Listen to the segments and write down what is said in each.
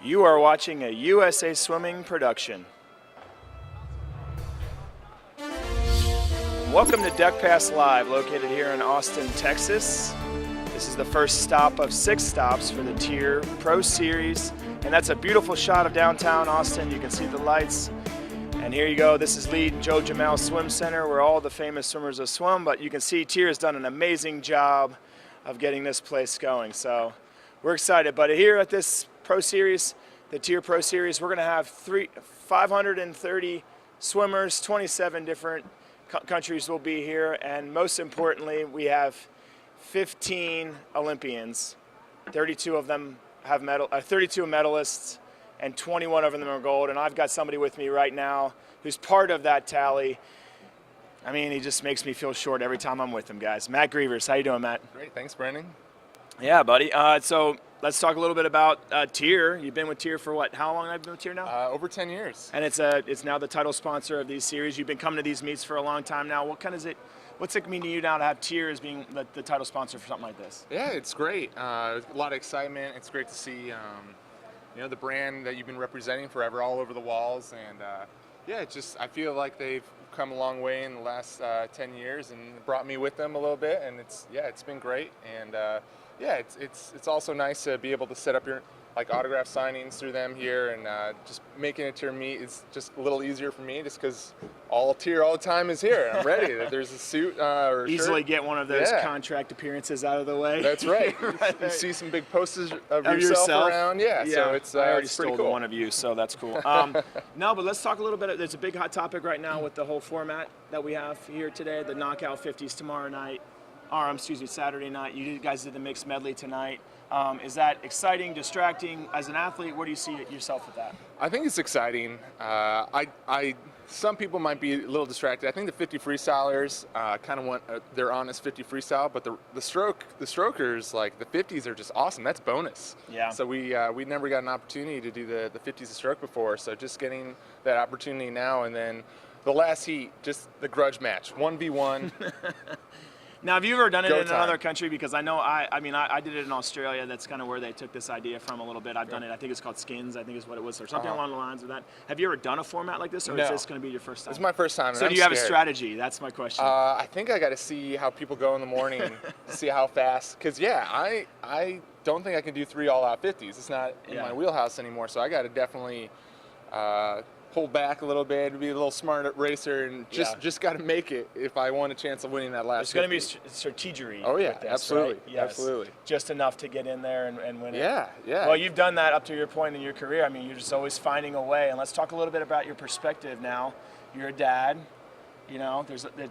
You are watching a USA Swimming production. Welcome to Deck Pass Live, located here in Austin, Texas. This is the first stop of 6 stops for the Tier Pro Series, and that's a beautiful shot of downtown Austin. You can see the lights. And here you go. This is Lead Joe Jamal Swim Center, where all the famous swimmers will swim, but you can see Tier has done an amazing job of getting this place going. So we're excited. But here at this Pro Series, the Tier Pro Series, we're going to have 530 swimmers, 27 different countries will be here, and most importantly, we have 15 Olympians. 32 of them have 32 medalists, and 21 of them are gold. And I've got somebody with me right now who's part of that tally. I mean, he just makes me feel short every time I'm with him, guys. Matt Grievers, how you doing, Matt? Great, thanks, Brandon. Yeah, buddy. So let's talk a little bit about Tier. You've been with Tier for what? How long have you been with Tier now? Over 10 years. And it's now the title sponsor of these series. You've been coming to these meets for a long time now. What's it mean to you now to have Tier as being the title sponsor for something like this? Yeah, it's great. A lot of excitement. It's great to see, the brand that you've been representing forever all over the walls. And I feel like they've come a long way in the last 10 years and brought me with them a little bit. And it's been great. And it's also nice to be able to set up your autograph signings through them here, and just making it to your meet is just a little easier for me, just because all Tier all the time is here. I'm ready. There's a suit or a easily shirt. Get one of those contract apperances out of the way. That's right. You see some big posters of yourself around. Yeah. So it's I already it's stole cool. one of you, so that's cool. No, but let's talk a little bit. There's a big hot topic right now with the whole format that we have here today. The knockout 50s tomorrow night. Saturday night. You guys did the mixed medley tonight. Is that exciting, distracting? As an athlete, where do you see yourself with that? I think it's exciting. Some people might be a little distracted. I think the 50 freestylers kind of want their honest 50 freestyle, but the strokers, like the 50s, are just awesome. That's bonus. Yeah. So we never got an opportunity to do the 50s of stroke before. So just getting that opportunity now, and then the last heat, just the grudge match, 1v1. Now, have you ever done it in time. another country? Because I know I did it in Australia. That's kind of where they took this idea from a little bit. I've done it. I think it's called Skins. I think is what it was, or something along the lines of that. Have you ever done a format like this, or No. is this going to be your first time? It's my first time. So do you have a strategy? That's my question. I think I got to see how people go in the morning, to see how fast. Because I don't think I can do 3 all-out 50s. It's not in my wheelhouse anymore. So I got to definitely pull back a little bit, be a little smart racer, and just got to make it if I want a chance of winning that last. There's going to be strategery. Oh yeah, with this, absolutely, right? Yes. absolutely. Just enough to get in there and win it. Yeah. Well, you've done that up to your point in your career. I mean, you're just always finding a way. And let's talk a little bit about your perspective now. You're a dad. You know,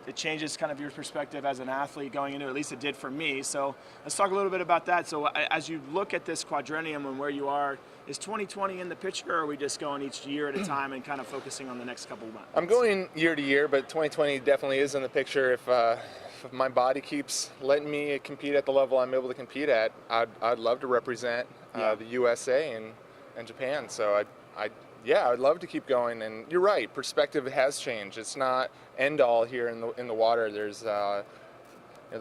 it changes kind of your perspective as an athlete going into it. At least it did for me. So let's talk a little bit about that. So as you look at this quadrennium and where you are, is 2020 in the picture, or are we just going each year at a time and kind of focusing on the next couple of months? I'm going year to year, but 2020 definitely is in the picture. If my body keeps letting me compete at the level I'm able to compete at, I'd love to represent the USA and Japan. So I'd love to keep going. And you're right, perspective has changed. It's not end all here in the water. There's the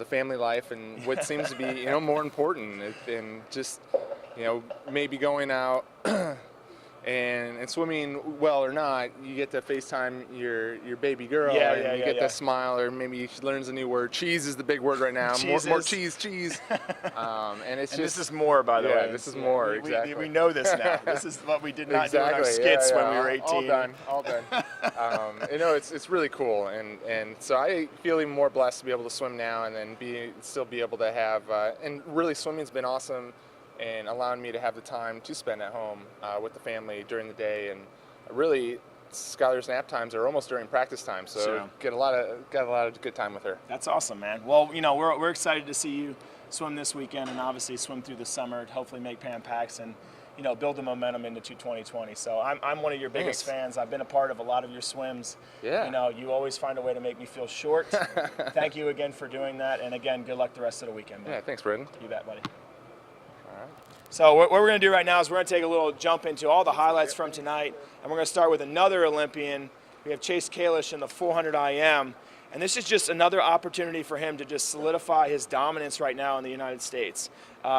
family life and what seems to be more important, and just maybe going out and swimming well or not, you get to FaceTime your baby girl, and you get that smile, or maybe she learns a new word. Cheese is the big word right now. More cheese. And it's this is more, by the way. Yeah, this is more, exactly. We know this now. This is what we did not do in our skits when we were 18. All done. It's really cool, and so I feel even more blessed to be able to swim now, and then still be able to have, and really swimming's been awesome, and allowing me to have the time to spend at home with the family during the day. And really, Skylar's nap times are almost during practice time, so got a lot of good time with her. That's awesome, man. Well, we're excited to see you swim this weekend, and obviously swim through the summer, hopefully make Pan Pacs, and build the momentum into 2020. So I'm one of your biggest fans. I've been a part of a lot of your swims. Yeah. You always find a way to make me feel short. Thank you again for doing that, and again, good luck the rest of the weekend, man. Yeah, thanks, Brendan. You bet, buddy. So what we're going to do right now is we're going to take a little jump into all the highlights from tonight, and we're going to start with another Olympian. We have Chase Kalish in the 400 IM, And this is just another opportunity for him to just solidify his dominance right now in the United States.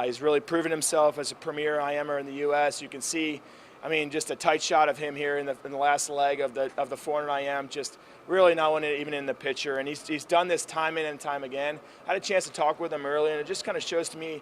He's really proven himself as a premier IMer in the U.S. You can see, I mean, just a tight shot of him here in the last leg of the 400 IM, just really not one even in the picture. And he's done this time in and time again. I had a chance to talk with him earlier, and it just kind of shows to me,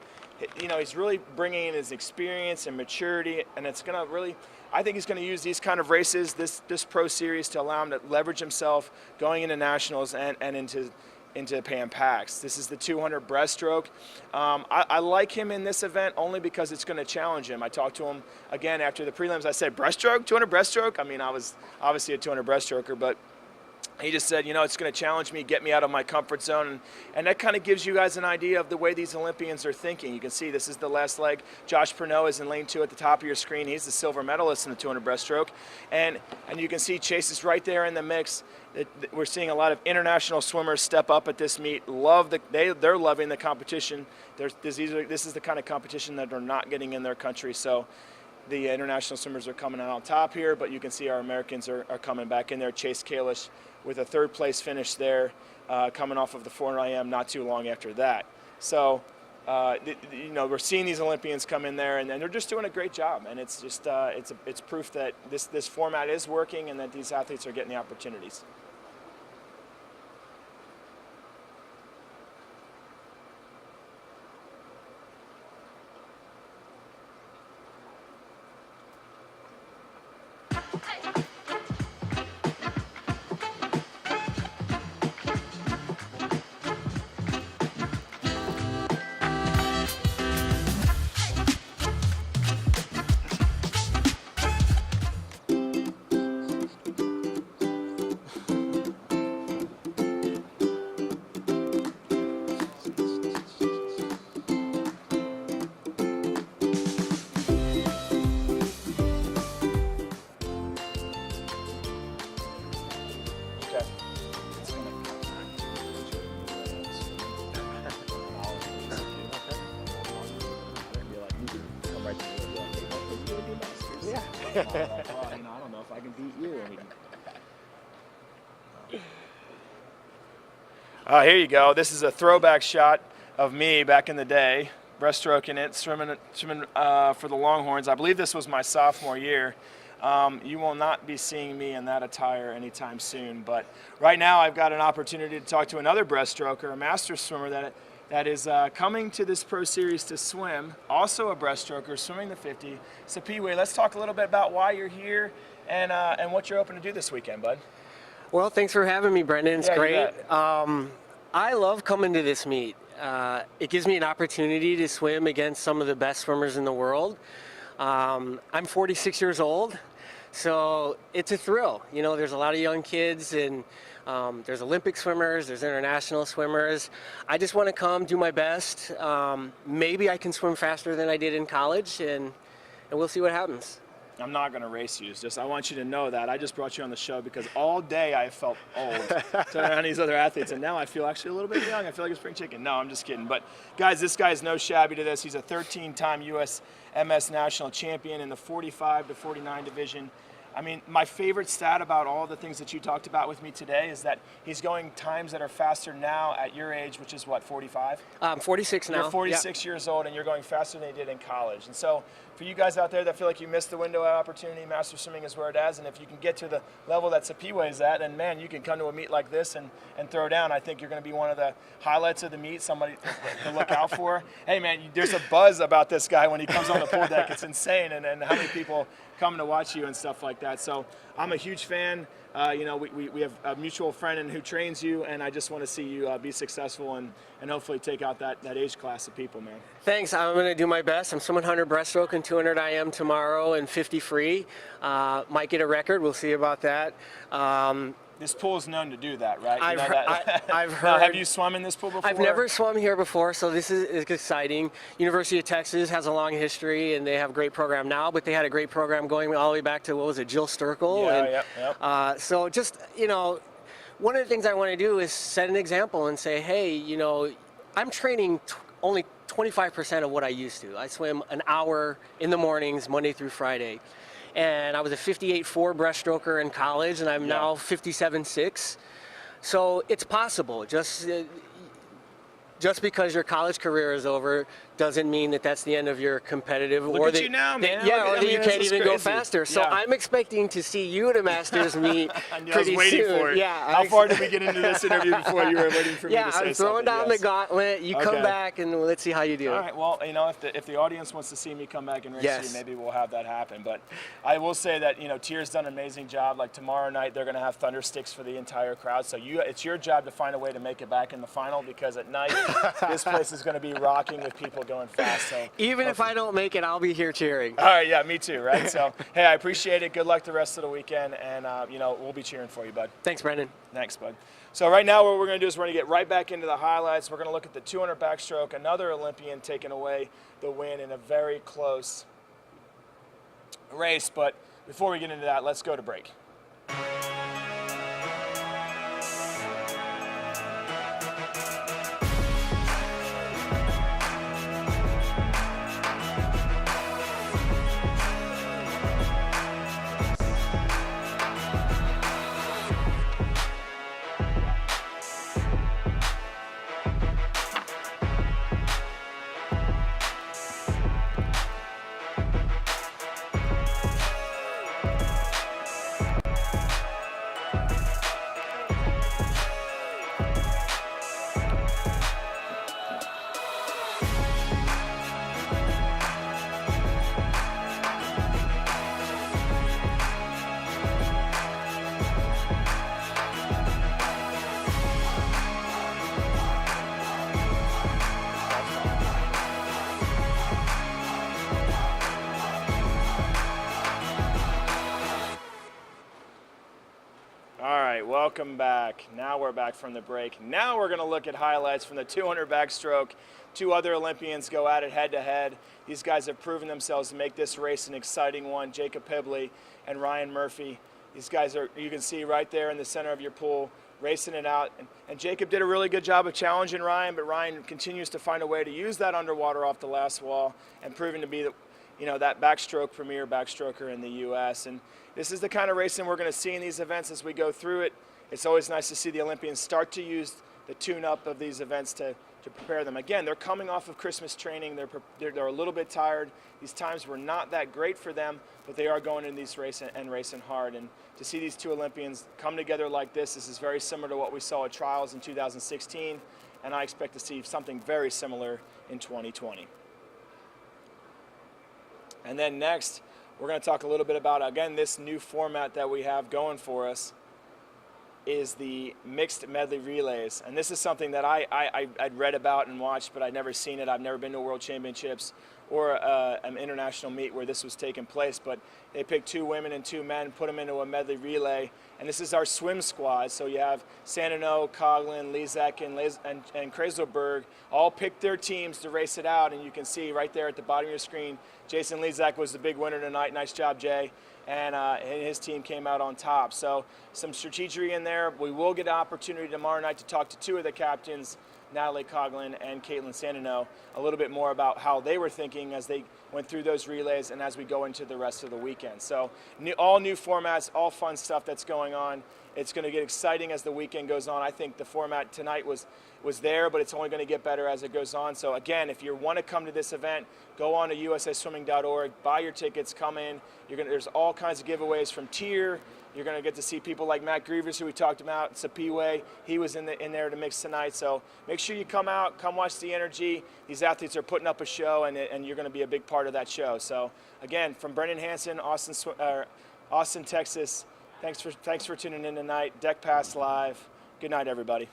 you know, he's really bringing in his experience and maturity, and it's going to really, I think he's going to use these kind of races, this Pro Series, to allow him to leverage himself going into nationals and into Pan Pacs. This is the 200 breaststroke. I like him in this event only because it's going to challenge him. I talked to him again after the prelims. I said, breaststroke, 200 breaststroke? I mean, I was obviously a 200 breaststroker, but he just said, you know, it's going to challenge me, get me out of my comfort zone. And that kind of gives you guys an idea of the way these Olympians are thinking. You can see this is the last leg. Josh Pernot is in lane 2 at the top of your screen. He's the silver medalist in the 200 breaststroke. And you can see Chase is right there in the mix. We're seeing a lot of international swimmers step up at this meet. They're loving the competition. This is the kind of competition that they're not getting in their country. So the international swimmers are coming out on top here, but you can see our Americans are coming back in there. Chase Kalish with a 3rd place finish there, coming off of the 400 IM not too long after that. So, you know, we're seeing these Olympians come in there, and they're just doing a great job. And it's just it's proof that this format is working and that these athletes are getting the opportunities. I don't know if I can beat you. Here you go. This is a throwback shot of me back in the day, breaststroking it, swimming for the Longhorns. I believe this was my sophomore year. You will not be seeing me in that attire anytime soon. But right now I've got an opportunity to talk to another breaststroker, a master swimmer that is coming to this Pro Series to swim, also a breaststroker, swimming the 50. Sepiwe, let's talk a little bit about why you're here and what you're hoping to do this weekend, bud. Well, thanks for having me, Brendan. It's great. I love coming to this meet. It gives me an opportunity to swim against some of the best swimmers in the world. I'm 46 years old, so it's a thrill. You know, there's a lot of young kids, and there's Olympic swimmers, there's international swimmers. I just want to come, do my best. Maybe I can swim faster than I did in college, and we'll see what happens. I'm not going to race you. It's just I want you to know that I just brought you on the show because all day I felt old around these other athletes, and now I feel actually a little bit young. I feel like a spring chicken. No, I'm just kidding. But guys, this guy's no shabby to this. He's a 13-time U.S. MS national champion in the 45 to 49 division. I mean, my favorite stat about all the things that you talked about with me today is that he's going times that are faster now at your age, which is what, 45? I'm 46 now. You're 46 years old, and you're going faster than you did in college. And so for you guys out there that feel like you missed the window of opportunity, master swimming is where it is. And if you can get to the level that Sepiwe is at, then, man, you can come to a meet like this and throw down. I think you're going to be one of the highlights of the meet, somebody to look out for. Hey, man, there's a buzz about this guy when he comes on the pool deck. It's insane, and how many people coming to watch you and stuff like that. So I'm a huge fan. You know, we have a mutual friend who trains you, and I just want to see you be successful and hopefully take out that age class of people, man. Thanks. I'm going to do my best. I'm swimming 100 breaststroke and 200 IM tomorrow and 50 free. Might get a record. We'll see about that. This pool is known to do that, right? I've heard. Have you swum in this pool before? I've never swum here before, so this is exciting. University of Texas has a long history, and they have a great program now, but they had a great program going all the way back to, what was it, Jill Sturkle? Yeah, yep. So just, you know, one of the things I want to do is set an example and say, hey, you know, I'm training only 25% of what I used to. I swim an hour in the mornings, Monday through Friday. And I was a 58.4 breaststroker in college, and I'm now 57.6. So it's possible. Just because your college career is over doesn't mean that that's the end of your competitive. Look or at that, you now, man. Yeah, Look or at- that you this can't is even go crazy. faster. So Yeah. I'm expecting to see you at a Masters meet I was pretty waiting soon. for it. Yeah. How far did we get into this interview before you were waiting for me Yeah, to say I'm throwing something? down Yes. the gauntlet. You Okay. come back and let's see how you do. All right. Well, you know, if the audience wants to see me come back and race Yes. you, maybe we'll have that happen. But I will say that Tier's done an amazing job. Like tomorrow night, they're going to have thunder sticks for the entire crowd. So it's your job to find a way to make it back in the final, because at night this place is going to be rocking with people going fast. So Even if I don't make it, I'll be here cheering. all right, yeah, me too, right? So hey, I appreciate it. Good luck the rest of the weekend, and we'll be cheering for you, bud. Thanks, Brendan. Thanks, bud. So right now what we're going to do is we're going to get right back into the highlights. We're going to look at the 200 backstroke, another Olympian taking away the win in a very close race. But before we get into that, let's go to break. All right, welcome back. Now we're back from the break. Now we're going to look at highlights from the 200 backstroke. Two other Olympians go at it head-to-head. These guys have proven themselves to make this race an exciting one. Jacob Pibley and Ryan Murphy. These guys are, you can see right there in the center of your pool, racing it out. And Jacob did a really good job of challenging Ryan, but Ryan continues to find a way to use that underwater off the last wall and proving to be that backstroke premier backstroker in the U.S. And this is the kind of racing we're going to see in these events as we go through it. It's always nice to see the Olympians start to use the tune-up of these events to prepare them. Again, they're coming off of Christmas training. They're a little bit tired. These times were not that great for them, but they are going in these races and racing hard. And to see these two Olympians come together like this is very similar to what we saw at trials in 2016, and I expect to see something very similar in 2020. And then next, we're going to talk a little bit about, again, this new format that we have going for us is the mixed medley relays. And this is something that I'd read about and watched, but I'd never seen it. I've never been to World Championships or an international meet where this was taking place. But they picked 2 women and 2 men, put them into a medley relay. And this is our swim squad. So you have Sandino, Coughlin, Lezak, and Kreiselberg all picked their teams to race it out. And you can see right there at the bottom of your screen, Jason Lezak was the big winner tonight. Nice job, Jay. And his team came out on top. So some strategy in there. We will get an opportunity tomorrow night to talk to 2 of the captains, Natalie Coughlin and Caitlin Sandino, a little bit more about how they were thinking as they went through those relays and as we go into the rest of the weekend. So all new formats, all fun stuff that's going on. It's going to get exciting as the weekend goes on. I think the format tonight was there, but it's only going to get better as it goes on. So again, if you want to come to this event, go on to usaswimming.org, buy your tickets, come in. There's all kinds of giveaways from tier. You're going to get to see people like Matt Grievous, who we talked about, Sapiwe. He was in there to mix tonight. So make sure you come out, come watch the energy. These athletes are putting up a show, and you're going to be a big part of that show. So again, from Brendan Hansen, Austin, Texas, thanks for tuning in tonight. Deck Pass Live. Good night, everybody.